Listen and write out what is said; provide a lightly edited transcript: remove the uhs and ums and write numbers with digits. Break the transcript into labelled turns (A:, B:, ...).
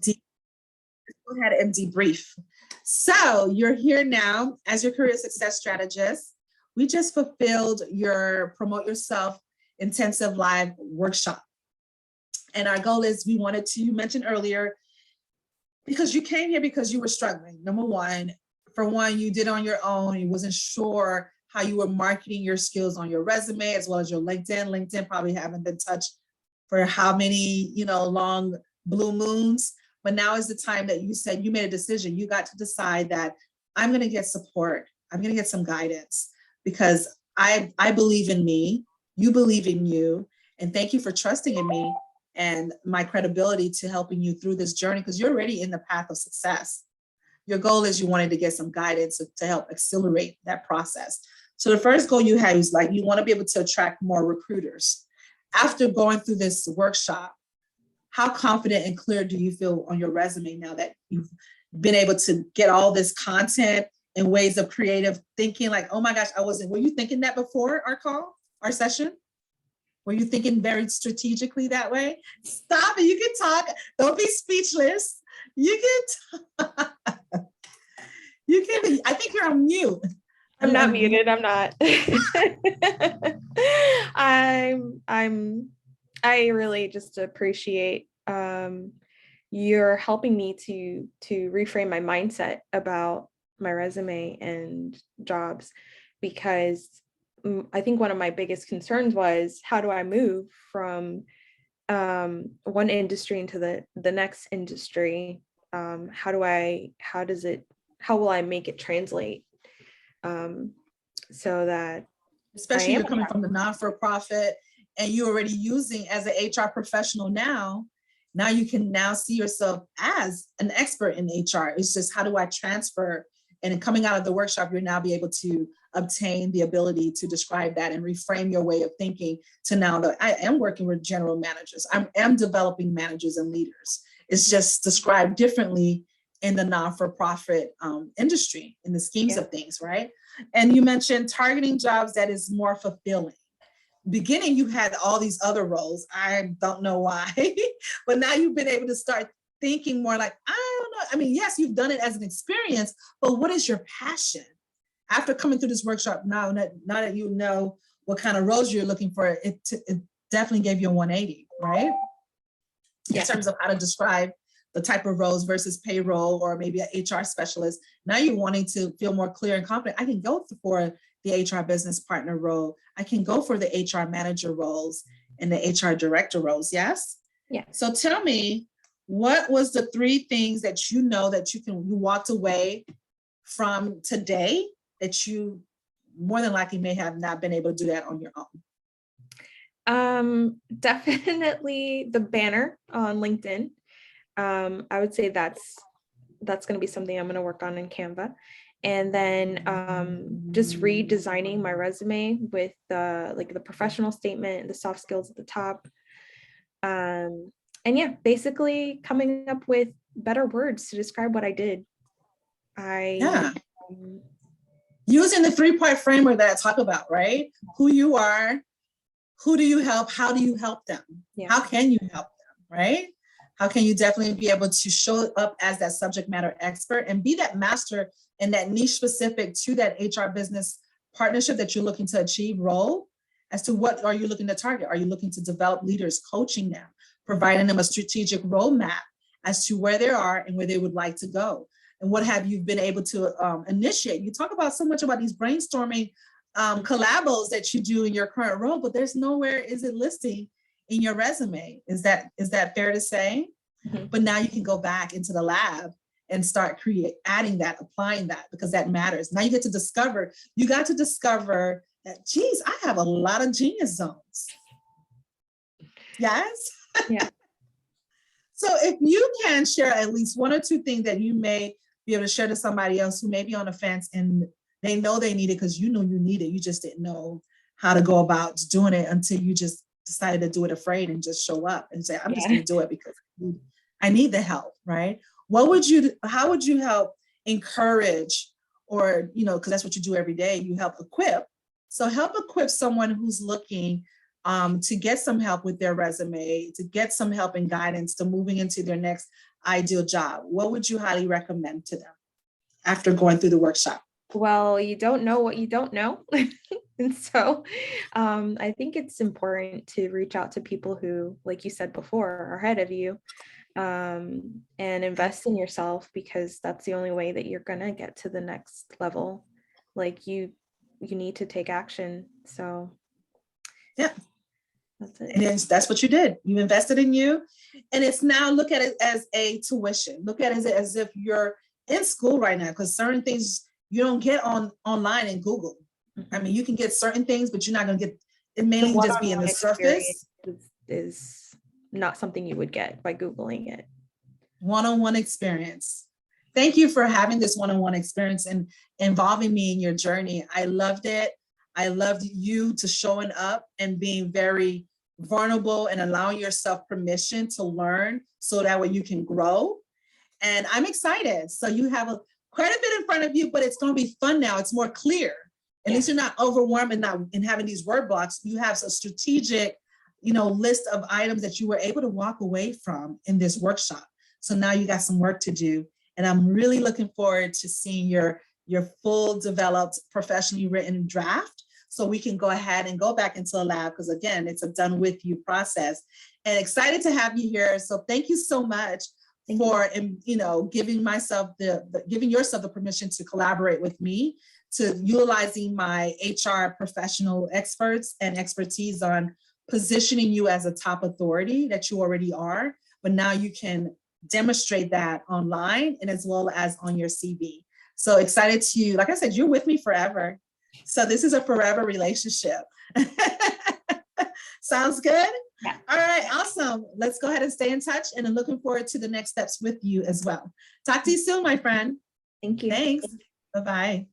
A: Go ahead and debrief. So you're here now as your career success strategist. We just fulfilled your Promote Yourself intensive live workshop. And our goal is, we wanted to, you mentioned earlier, because you came here because you were struggling. Number one, for one, you did on your own. You wasn't sure how you were marketing your skills on your resume as well as your LinkedIn. LinkedIn probably haven't been touched for how many, long blue moons. But now is the time that you said you made a decision. You got to decide that I'm going to get support. I'm going to get some guidance because I believe in me. You believe in you. And thank you for trusting in me and my credibility to helping you through this journey, because you're already in the path of success. Your goal is you wanted to get some guidance to help accelerate that process. So the first goal you had was like, you want to be able to attract more recruiters. After going through this workshop, how confident and clear do you feel on your resume now that you've been able to get all this content and ways of creative thinking? Like, oh my gosh, were you thinking that before our session? Were you thinking very strategically that way? Stop it, you can talk. Don't be speechless. You can talk. I think you're on mute.
B: I'm not muted, I'm not. I really just appreciate you're helping me to reframe my mindset about my resume and jobs, because I think one of my biggest concerns was, how do I move from one industry into the next industry? How will I make it translate? So that,
A: especially you're coming from the non-for-profit and you're already using as an HR professional now you can now see yourself as an expert in HR. It's just, how do I transfer? And coming out of the workshop, you'll now be able to obtain the ability to describe that and reframe your way of thinking to now that I am working with general managers. I am developing managers and leaders. It's just described differently in the non-for-profit industry, in the schemes of things, right? And you mentioned targeting jobs that is more fulfilling. Beginning, you had all these other roles. I don't know why, but now you've been able to start thinking more like, I don't know. I mean, yes, you've done it as an experience, but what is your passion? After coming through this workshop, now that you know what kind of roles you're looking for, it definitely gave you a 180, right? In terms of how to describe the type of roles versus payroll or maybe an HR specialist. Now you're wanting to feel more clear and confident. I can go for the HR business partner role. I can go for the HR manager roles and the HR director roles. Yes?
B: Yeah.
A: So tell me, what was the 3 things that you walked away from today that you more than likely may have not been able to do that on your
B: own? Definitely the banner on LinkedIn. I would say that's going to be something I'm going to work on in Canva. And then just redesigning my resume with the professional statement, the soft skills at the top. And yeah, basically coming up with better words to describe what I did.
A: Using the 3-part framework that I talk about, right? Who you are, who do you help, how do you help them? Yeah. How can you help them, right? How can you definitely be able to show up as that subject matter expert and be that master in that niche specific to that HR business partnership that you're looking to achieve role? As to what are you looking to target? Are you looking to develop leaders, coaching them, providing them a strategic roadmap as to where they are and where they would like to go? And what have you been able to initiate? You talk about so much about these brainstorming collabos that you do in your current role, but there's nowhere is it listing in your resume. Is that fair to say? Mm-hmm. But now you can go back into the lab and start adding that, applying that, because that matters. Now you got to discover that, geez, I have a lot of genius zones. Yes?
B: Yeah.
A: So if you can share at least 1 or 2 things that you may be able to share to somebody else who may be on the fence and they know they need it because you know you need it, you just didn't know how to go about doing it until you just decided to do it afraid and just show up and say, I'm just going to do it because I need the help, right? How would you help encourage, or, because that's what you do every day, you help equip. So help equip someone who's looking to get some help with their resume, to get some help and guidance to moving into their next ideal job, what would you highly recommend to them after going through the workshop?
B: Well, you don't know what you don't know. And so I think it's important to reach out to people who, like you said before, are ahead of you, and invest in yourself, because that's the only way that you're going to get to the next level. Like you need to take action. So
A: yeah,
B: that's it.
A: And that's what you did. You invested in you. And it's now, look at it as a tuition. Look at it as if you're in school right now, because certain things you don't get online in Google.
B: Mm-hmm.
A: I mean, you can get certain things, but you're not going to get it. Mainly just be in the surface.
B: Is not something you would get by Googling it.
A: One-on-one experience. Thank you for having this one-on-one experience and involving me in your journey. I loved it. I loved you to showing up and being very vulnerable and allowing yourself permission to learn so that way you can grow. And I'm excited. So you have quite a bit in front of you, but it's going to be fun now. It's more clear. At least you're not overwhelmed and having these word blocks. You have a strategic, list of items that you were able to walk away from in this workshop. So now you got some work to do. And I'm really looking forward to seeing your full developed, professionally written draft, so we can go ahead and go back into the lab, because again, it's a done with you process. And excited to have you here. So thank you so much for giving yourself the permission to collaborate with me, to utilizing my HR professional experts and expertise on positioning you as a top authority that you already are, but now you can demonstrate that online and as well as on your CV. So excited to, like I said, you're with me forever. So this is a forever relationship. Sounds good?
B: Yeah.
A: All right, awesome. Let's go ahead and stay in touch, and I'm looking forward to the next steps with you as well. Talk to you soon, my friend.
B: Thank you.
A: Thanks. Bye-bye.